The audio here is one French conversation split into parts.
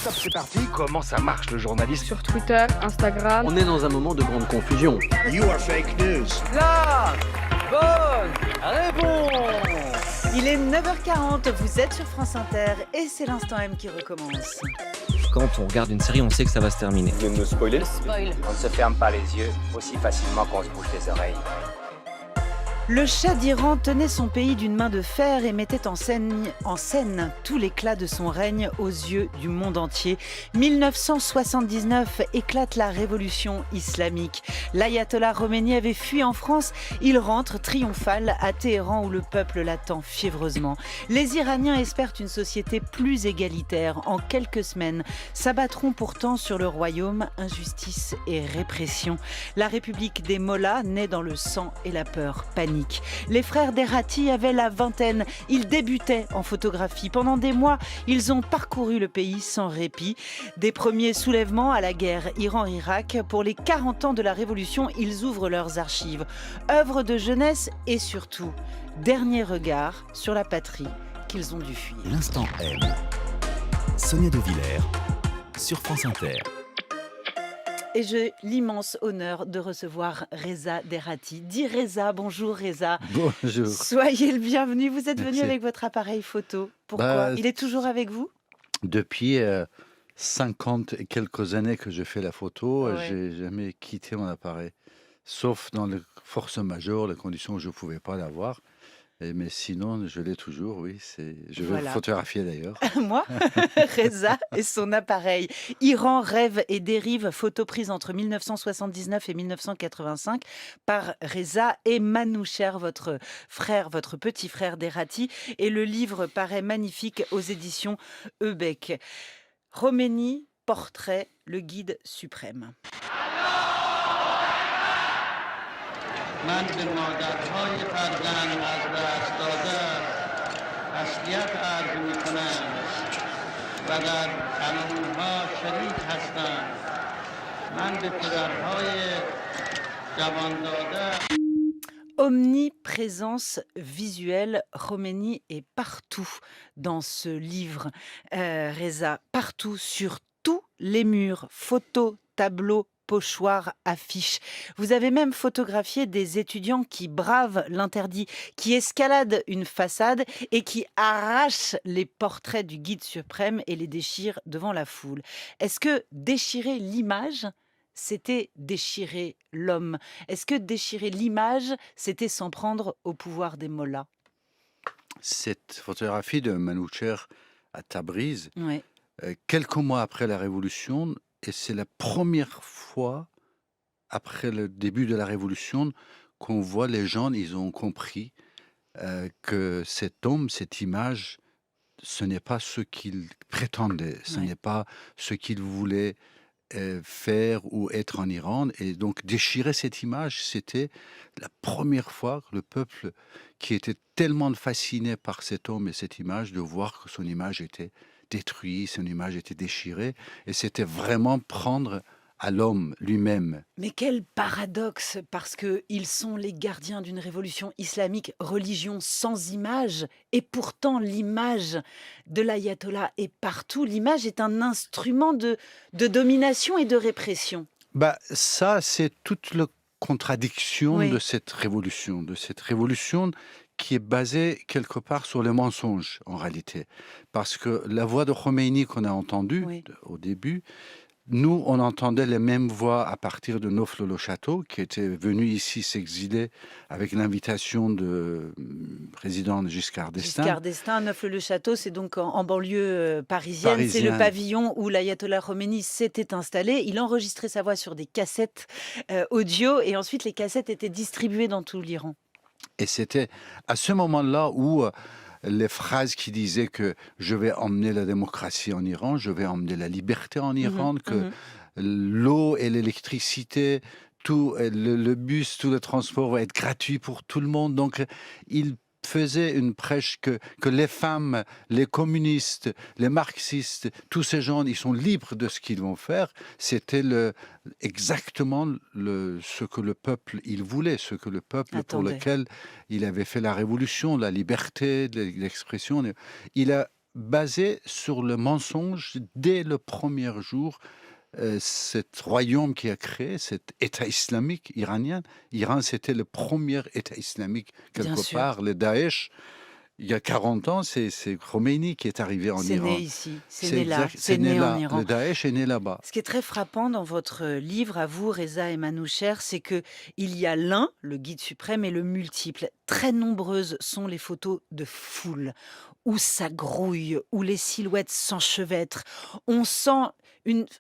Stop, c'est parti. Comment ça marche le journalisme? Sur Twitter, Instagram. On est dans un moment de grande confusion. You are fake news. La bonne réponse. Il est 9h40, vous êtes sur France Inter et c'est l'instant M qui recommence. Quand on regarde une série, on sait que ça va se terminer. Vous venez de me spoiler? Spoil. On ne se ferme pas les yeux aussi facilement qu'on se bouche les oreilles. Le Shah d'Iran tenait son pays d'une main de fer et mettait en scène tout l'éclat de son règne aux yeux du monde entier. 1979 éclate la révolution islamique. L'ayatollah Khomeini avait fui en France. Il rentre triomphal à Téhéran où le peuple l'attend fiévreusement. Les Iraniens espèrent une société plus égalitaire. En quelques semaines, s'abattront pourtant sur le royaume injustice et répression. La République des Mollahs naît dans le sang et la peur panique. Les frères Derrati avaient la vingtaine. Ils débutaient en photographie. Pendant des mois, ils ont parcouru le pays sans répit. Des premiers soulèvements à la guerre Iran-Irak. Pour les 40 ans de la Révolution, ils ouvrent leurs archives. Œuvres de jeunesse et surtout, dernier regard sur la patrie qu'ils ont dû fuir. L'instant M. Sonia De Villers sur France Inter. Et j'ai l'immense honneur de recevoir Reza Derrati. Dis Reza, bonjour Reza. Bonjour. Soyez le bienvenu. Vous êtes venu Merci. avec votre appareil photo. Pourquoi? Il est toujours avec vous? Depuis 50 et quelques années que je fais la photo, Ouais. j'ai jamais quitté mon appareil. Sauf dans les forces majeures, les conditions où je ne pouvais pas l'avoir. Mais sinon, je l'ai toujours, oui. Je veux Voilà. le photographier d'ailleurs. Moi, Reza et son appareil. Iran, rêve et dérive, photo prise entre 1979 et 1985 par Reza et Manoucher, votre frère, votre petit frère Derrati. Et le livre paraît magnifique aux éditions Ebec. Khomeini, portrait, le guide suprême. من به مادرهای فرزند از دست داده تسلیت عرض می‌کنم و در تنورها شریک هستم. من به پدرهای جوان داده Omniprésence visuelle, Khomeini est partout dans ce livre. Reza, partout, sur tous les murs, photos, tableaux, pochoirs, affiches. Vous avez même photographié des étudiants qui bravent l'interdit, qui escaladent une façade et qui arrachent les portraits du guide suprême et les déchirent devant la foule. Est-ce que déchirer l'image, c'était déchirer l'homme? Est-ce que déchirer l'image, c'était s'en prendre au pouvoir des mollahs? Cette photographie de Manoucher à Tabriz, Ouais. quelques mois après la Révolution, et c'est la première fois après le début de la Révolution qu'on voit les gens, ils ont compris que cet homme, cette image, ce n'est pas ce qu'il prétendait, ce Ouais. n'est pas ce qu'il voulait faire ou être en Iran. Et donc déchirer cette image, c'était la première fois que le peuple qui était tellement fasciné par cet homme et cette image, de voir que son image était détruite, son image était déchirée. Et c'était vraiment prendre à l'homme lui-même. Mais quel paradoxe, parce qu'ils sont les gardiens d'une révolution islamique, religion sans image, et pourtant l'image de l'ayatollah est partout. L'image est un instrument de domination et de répression. Bah, ça, c'est toute la contradiction Oui. de cette révolution qui est basée quelque part sur le mensonge, en réalité. Parce que la voix de Khomeini qu'on a entendue Oui. au début, nous, on entendait les mêmes voix à partir de Neauphle-le-Château, qui était venu ici s'exiler avec l'invitation de président Giscard d'Estaing. Giscard d'Estaing, Neauphle-le-Château, c'est donc en banlieue parisienne. C'est le Parisienne. pavillon où l'ayatollah Khomeini s'était installé. Il enregistrait sa voix sur des cassettes audio et ensuite les cassettes étaient distribuées dans tout l'Iran. Et c'était à ce moment-là où les phrases qui disaient que je vais emmener la démocratie en Iran, je vais emmener la liberté en Iran, que l'eau et l'électricité, tout le bus, tout le transport va être gratuit pour tout le monde. Donc, il faisait une prêche que les femmes, les communistes, les marxistes, tous ces gens, ils sont libres de ce qu'ils vont faire. C'était exactement ce que le peuple, il voulait, ce que le peuple pour Attendez. lequel il avait fait la révolution, la liberté, l'expression. Il a basé sur le mensonge dès le premier jour. Cet royaume qui a créé, cet État islamique iranien, Iran, c'était le premier État islamique Bien quelque sûr. part. Le Daesh, il y a 40 ans, c'est Khomeini qui est arrivé en C'est Iran. né ici, c'est né là, exact, c'est né en là. Iran. Le Daesh est né là-bas. Ce qui est très frappant dans votre livre, à vous, Reza et Manoucher, c'est que il y a l'un, le guide suprême, et le multiple. Très nombreuses sont les photos de foule, où ça grouille, où les silhouettes s'enchevêtrent. On sent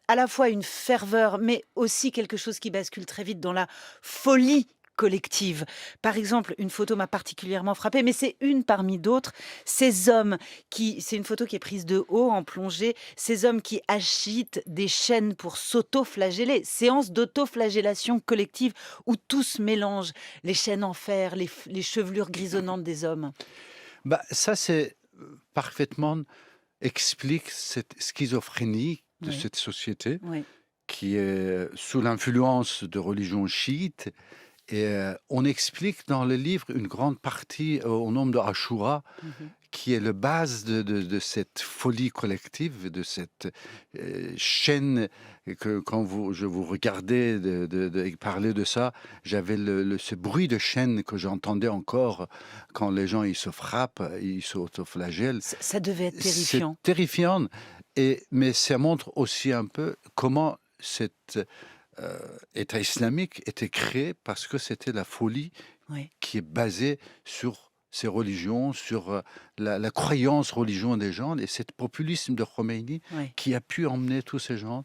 à la fois une ferveur, mais aussi quelque chose qui bascule très vite dans la folie collective. Par exemple, une photo m'a particulièrement frappée, mais c'est une parmi d'autres. Ces hommes c'est une photo qui est prise de haut, en plongée, ces hommes qui agitent des chaînes pour s'auto-flageller, séance d'auto-flagellation collective où tout se mélange, les chaînes en fer, les chevelures grisonnantes des hommes. Ça, c'est parfaitement explique cette schizophrénie de Oui. cette société Oui, qui est sous l'influence de religions chiites. Et on explique dans le livre une grande partie au nom de Ashura, qui est le base de cette folie collective, de cette chaîne que quand je vous regardais parler de ça, j'avais ce bruit de chaîne que j'entendais encore quand les gens ils se frappent, ils s'autoflagellent. ça devait être terrifiant. C'est terrifiant, mais ça montre aussi un peu comment cet État islamique était créé parce que c'était la folie Oui. qui est basée sur ces religions, sur la croyance religion des gens, et ce populisme de Khomeini Oui. qui a pu emmener tous ces gens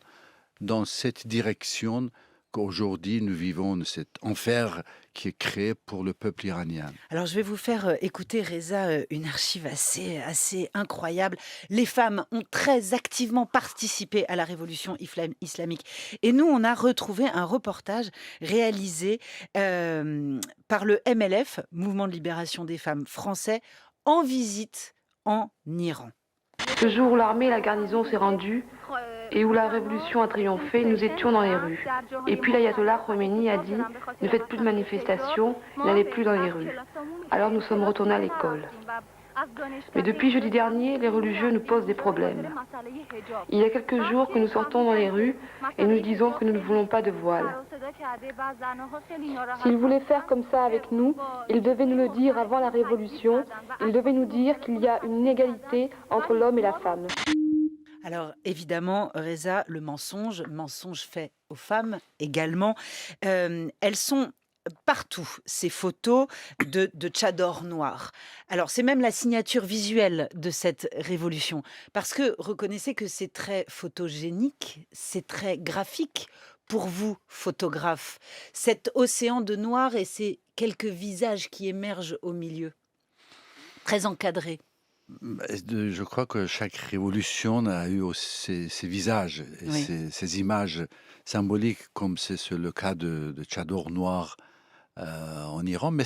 dans cette direction qu'aujourd'hui nous vivons, cet enfer qui est créé pour le peuple iranien. Alors, je vais vous faire écouter, Reza, une archive assez incroyable. Les femmes ont très activement participé à la révolution islamique. Et nous, on a retrouvé un reportage réalisé par le MLF, Mouvement de libération des femmes français, en visite en Iran. Ce jour où l'armée et la garnison s'est rendue et où la révolution a triomphé, nous étions dans les rues. Et puis l'ayatollah Khomeini a dit « Ne faites plus de manifestations, n'allez plus dans les rues ». Alors nous sommes retournés à l'école. Mais depuis jeudi dernier, les religieux nous posent des problèmes. Il y a quelques jours que nous sortons dans les rues et nous disons que nous ne voulons pas de voile. S'ils voulaient faire comme ça avec nous, ils devaient nous le dire avant la révolution. Ils devaient nous dire qu'il y a une inégalité entre l'homme et la femme. Alors, évidemment, Reza, le mensonge fait aux femmes également. Elles sont partout, ces photos de tchadors noirs. Alors, c'est même la signature visuelle de cette révolution. Parce que reconnaissez que c'est très photogénique, c'est très graphique pour vous, photographe. Cet océan de noir et ces quelques visages qui émergent au milieu. Très encadrés. Je crois que chaque révolution a eu aussi ses visages, et Oui. ces images symboliques, comme c'est le cas de tchadors noirs en Iran. Mais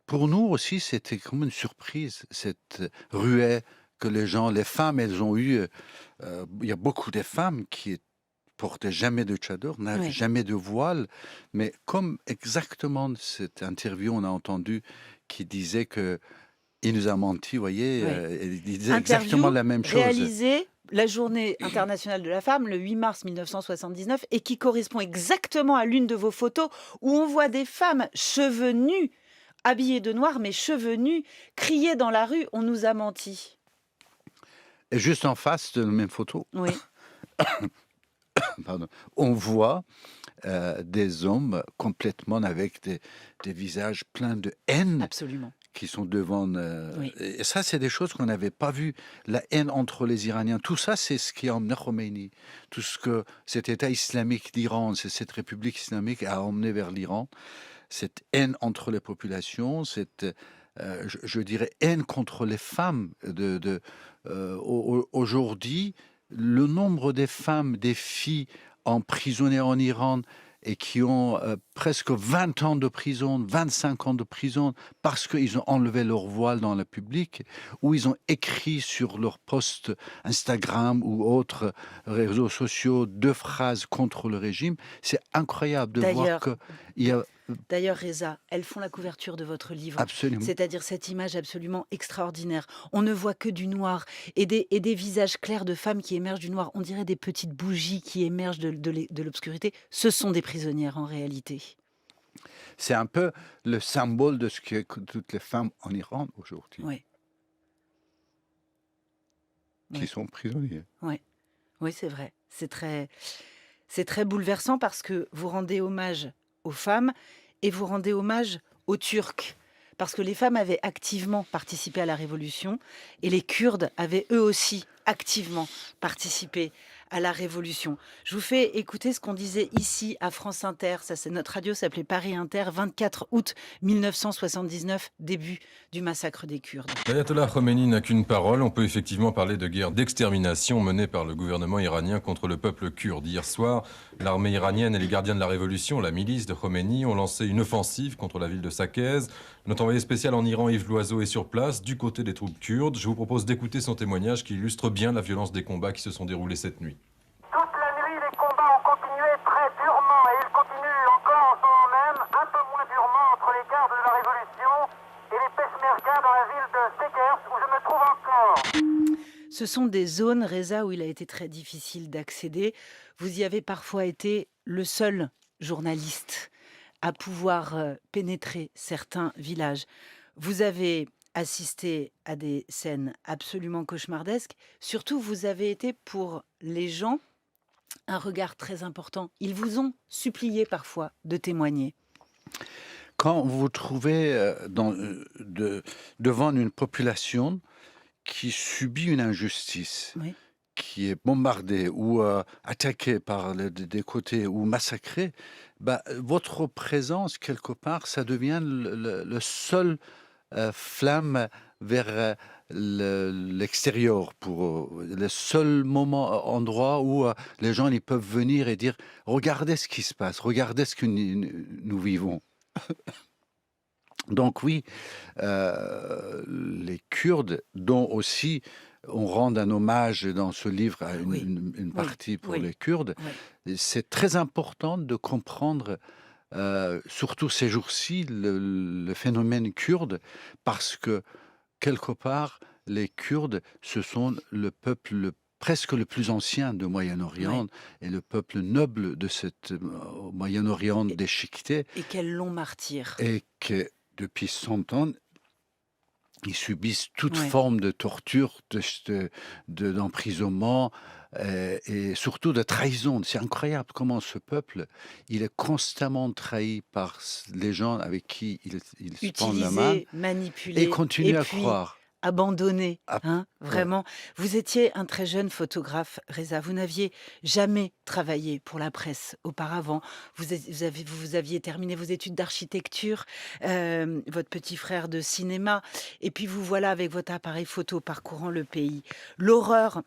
pour nous aussi, c'était comme une surprise, cette ruée que les femmes, elles ont eu. Il y a beaucoup de femmes qui portaient jamais de tchador, n'avaient Oui. jamais de voile. Mais comme exactement cette interview, on a entendu qui disait que il nous a menti, vous voyez, Oui. il disait Interview exactement la même chose. réalisée la journée internationale de la femme, le 8 mars 1979, et qui correspond exactement à l'une de vos photos où on voit des femmes cheveux nus, habillées de noir, mais cheveux nus, crier dans la rue « On nous a menti Et juste en face de la même photo, ». Oui, pardon, on voit des hommes complètement avec des visages pleins de haine absolument. qui sont devant. Oui. Et ça, c'est des choses qu'on n'avait pas vues. La haine entre les Iraniens, tout ça, c'est ce qui a emmené Khomeini. Tout ce que cet État islamique d'Iran, cette République islamique a emmené vers l'Iran. Cette haine entre les populations, cette, je dirais, haine contre les femmes. Aujourd'hui, le nombre des femmes, des filles emprisonnées en Iran et qui ont presque 20 ans de prison, 25 ans de prison, parce qu'ils ont enlevé leur voile dans le public, ou ils ont écrit sur leur post Instagram ou autres réseaux sociaux 2 phrases contre le régime. C'est incroyable de voir D'ailleurs, qu'il y a D'ailleurs, Reza, elles font la couverture de votre livre. Absolument. C'est-à-dire cette image absolument extraordinaire. On ne voit que du noir et des visages clairs de femmes qui émergent du noir. On dirait des petites bougies qui émergent de l'obscurité. Ce sont des prisonnières en réalité. C'est un peu le symbole de ce que toutes les femmes en Iran aujourd'hui, Oui, qui oui. sont prisonnières. Oui, c'est vrai. C'est très bouleversant parce que vous rendez hommage aux femmes et vous rendez hommage aux Turcs. Parce que les femmes avaient activement participé à la révolution et les Kurdes avaient eux aussi activement participé à la révolution. Je vous fais écouter ce qu'on disait ici à France Inter. Ça, c'est notre radio, s'appelait Paris Inter, 24 août 1979, début du massacre des Kurdes. L'ayatollah Khomeini n'a qu'une parole. On peut effectivement parler de guerre d'extermination menée par le gouvernement iranien contre le peuple kurde. Hier soir, l'armée iranienne et les gardiens de la révolution, la milice de Khomeini, ont lancé une offensive contre la ville de Saqqez. Notre envoyé spécial en Iran, Yves Loiseau, est sur place, du côté des troupes kurdes. Je vous propose d'écouter son témoignage qui illustre bien la violence des combats qui se sont déroulés cette nuit. Toute la nuit, les combats ont continué très durement et ils continuent encore en ce moment même, un peu moins durement entre les gardes de la Révolution et les Peshmerga dans la ville de Sekers où je me trouve encore. Ce sont des zones, Reza, où il a été très difficile d'accéder. Vous y avez parfois été le seul journaliste à pouvoir pénétrer certains villages. Vous avez assisté à des scènes absolument cauchemardesques. Surtout, vous avez été pour les gens un regard très important. Ils vous ont supplié parfois de témoigner. Quand vous vous trouvez devant une population qui subit une injustice, Oui. qui est bombardée ou attaquée par des côtés ou massacrée, votre présence, quelque part, ça devient le seul flamme vers l'extérieur, pour le seul endroit où les gens ils peuvent venir et dire « Regardez ce qui se passe, regardez ce que nous vivons ». Donc oui, les Kurdes, dont aussi on rend un hommage dans ce livre à une partie pour les Kurdes, c'est très important de comprendre, surtout ces jours-ci, le phénomène kurde, parce que quelque part, les Kurdes, ce sont le peuple presque le plus ancien du Moyen-Orient et le peuple noble de cette Moyen-Orient déchiqueté. Et quel long martyr. Et que depuis 100 ans, ils subissent toute forme de torture, d'emprisonnement et surtout de trahison. C'est incroyable comment ce peuple, il est constamment trahi par les gens avec qui il se prend la main. Manipulé, et continue à croire. Abandonné, vraiment. Vous étiez un très jeune photographe, Reza. Vous n'aviez jamais travaillé pour la presse auparavant. Vous aviez terminé vos études d'architecture, votre petit frère de cinéma, et puis vous voilà avec votre appareil photo parcourant le pays. L'horreur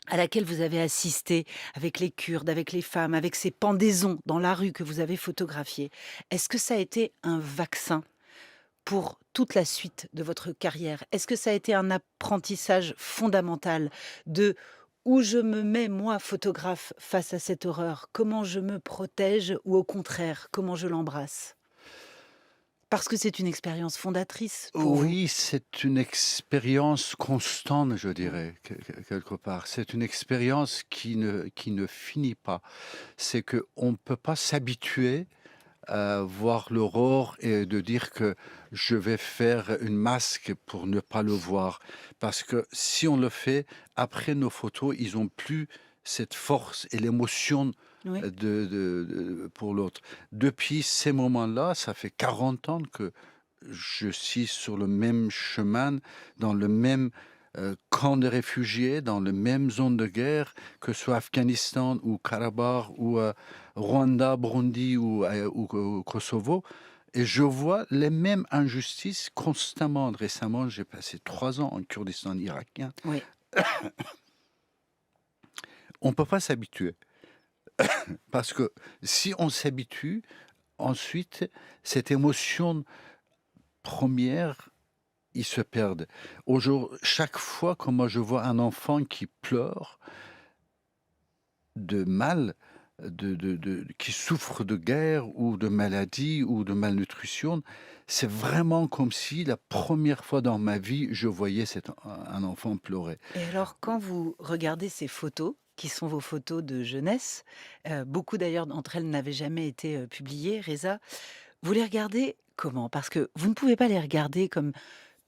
à laquelle vous avez assisté avec les Kurdes, avec les femmes, avec ces pendaisons dans la rue que vous avez photographiées, est-ce que ça a été un vaccin pour toute la suite de votre carrière? Est-ce que ça a été un apprentissage fondamental de où je me mets, moi, photographe, face à cette horreur? Comment je me protège ou au contraire, comment je l'embrasse? Parce que c'est une expérience fondatrice pour vous. Oui, c'est une expérience constante, je dirais, quelque part. C'est une expérience qui ne finit pas. C'est qu'on ne peut pas s'habituer à voir l'aurore et de dire que je vais faire une masque pour ne pas le voir. Parce que si on le fait, après nos photos, ils n'ont plus cette force et l'émotion pour l'autre. Depuis ces moments-là, ça fait 40 ans que je suis sur le même chemin, dans le même camp de réfugiés, dans la même zone de guerre, que ce soit Afghanistan ou Karabakh ou Rwanda, Burundi ou Kosovo. Et je vois les mêmes injustices constamment. Récemment, j'ai passé 3 ans en Kurdistan irakien. Oui. On ne peut pas s'habituer. Parce que si on s'habitue, ensuite, cette émotion première, ils se perdent. Chaque fois que moi je vois un enfant qui pleure de mal, qui souffrent de guerre ou de maladie ou de malnutrition. C'est vraiment comme si la première fois dans ma vie, je voyais un enfant pleurer. Et alors, quand vous regardez ces photos, qui sont vos photos de jeunesse, beaucoup d'ailleurs d'entre elles n'avaient jamais été publiées, Reza, vous les regardez comment? Parce que vous ne pouvez pas les regarder comme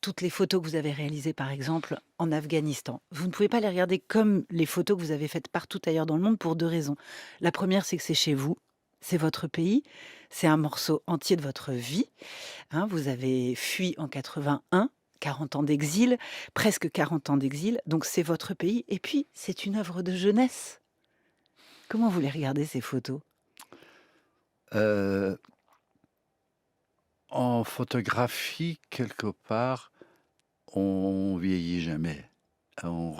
toutes les photos que vous avez réalisées, par exemple, en Afghanistan. Vous ne pouvez pas les regarder comme les photos que vous avez faites partout ailleurs dans le monde pour deux raisons. La première, c'est que c'est chez vous, c'est votre pays, c'est un morceau entier de votre vie. Hein, vous avez fui en 81, 40 ans d'exil, presque 40 ans d'exil, donc c'est votre pays. Et puis, c'est une œuvre de jeunesse. Comment vous les regardez, ces photos? Euh, En photographie, quelque part, on vieillit jamais. On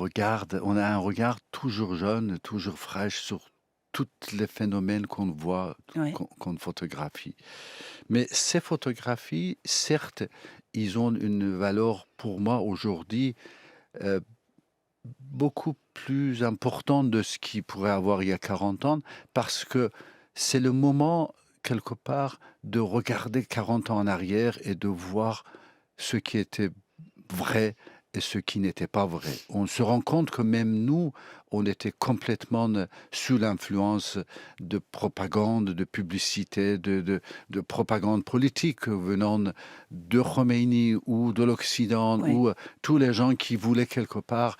a un regard toujours jeune, toujours fraîche sur tous les phénomènes qu'on voit, Ouais. qu'on photographie. Mais ces photographies, certes, ils ont une valeur pour moi aujourd'hui euh, beaucoup plus importante de ce qu'ils pourraient avoir il y a 40 ans, parce que c'est le moment, quelque part, de regarder 40 ans en arrière et de voir ce qui était vrai et ce qui n'était pas vrai. On se rend compte que même nous, on était complètement sous l'influence de propagande, de publicité, de propagande politique venant de Khomeini ou de l'Occident, Oui. ou tous les gens qui voulaient quelque part,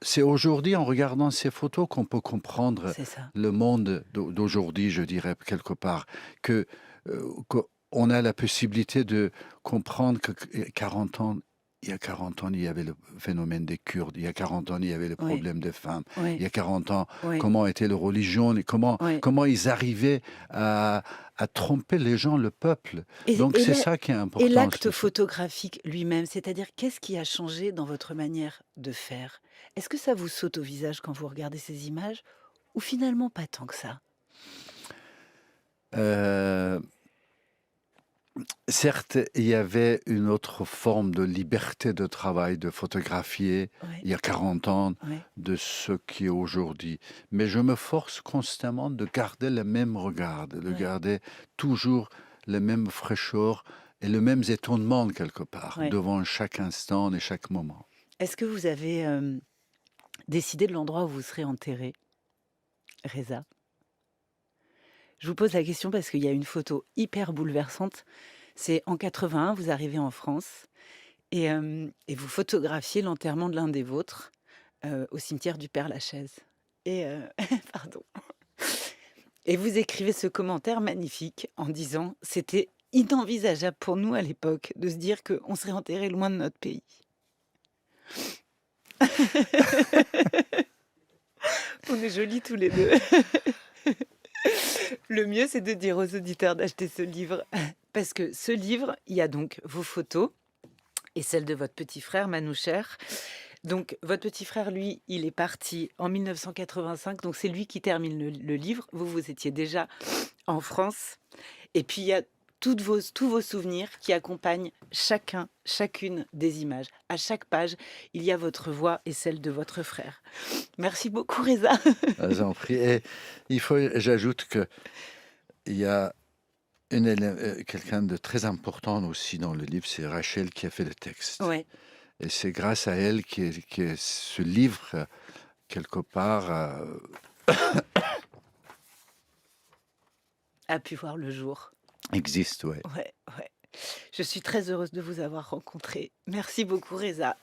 c'est aujourd'hui, en regardant ces photos, qu'on peut comprendre C'est ça. le monde d'aujourd'hui, je dirais, quelque part, qu'on a la possibilité de comprendre que 40 ans, il y a 40 ans, il y avait le phénomène des Kurdes, il y a 40 ans, il y avait le Oui. problème des femmes, Oui. il y a 40 ans, Oui. comment était la religion, et Oui. comment ils arrivaient à tromper les gens, le peuple. Et, Donc et c'est la- ça qui est important. et je l'acte trouve. photographique lui-même, c'est-à-dire qu'est-ce qui a changé dans votre manière de faire? Est-ce que ça vous saute au visage quand vous regardez ces images ou finalement pas tant que ça? Euh, Certes, il y avait une autre forme de liberté de travail, de photographier, il y Oui. a 40 ans, Oui. de ce qui est aujourd'hui. Mais je me force constamment de garder le même regard, de Oui. garder toujours la même fraîcheur et le même étonnement, quelque part, Oui. devant chaque instant et chaque moment. Est-ce que vous avez décidé de l'endroit où vous serez enterré, Reza? Je vous pose la question parce qu'il y a une photo hyper bouleversante. C'est en 81, vous arrivez en France et vous photographiez l'enterrement de l'un des vôtres au cimetière du Père-Lachaise. Et pardon. Et vous écrivez ce commentaire magnifique en disant « C'était inenvisageable pour nous à l'époque de se dire qu'on serait enterré loin de notre pays. » On est jolis tous les deux. Le mieux, c'est de dire aux auditeurs d'acheter ce livre. Parce que ce livre, il y a donc vos photos et celles de votre petit frère Manoucher. Donc, votre petit frère, lui, il est parti en 1985. Donc, c'est lui qui termine le livre. Vous, vous étiez déjà en France. Et puis, il y a tous vos souvenirs qui accompagnent chacune des images. À chaque page, il y a votre voix et celle de votre frère. Merci beaucoup, Reza. J'en prie. Et j'ajoute que il y a quelqu'un de très important aussi dans le livre, c'est Rachel qui a fait le texte. Ouais. Et c'est grâce à elle que ce livre, quelque part, A pu voir le jour. existe. Ouais. Ouais. Je suis très heureuse de vous avoir rencontré. Merci beaucoup, Reza.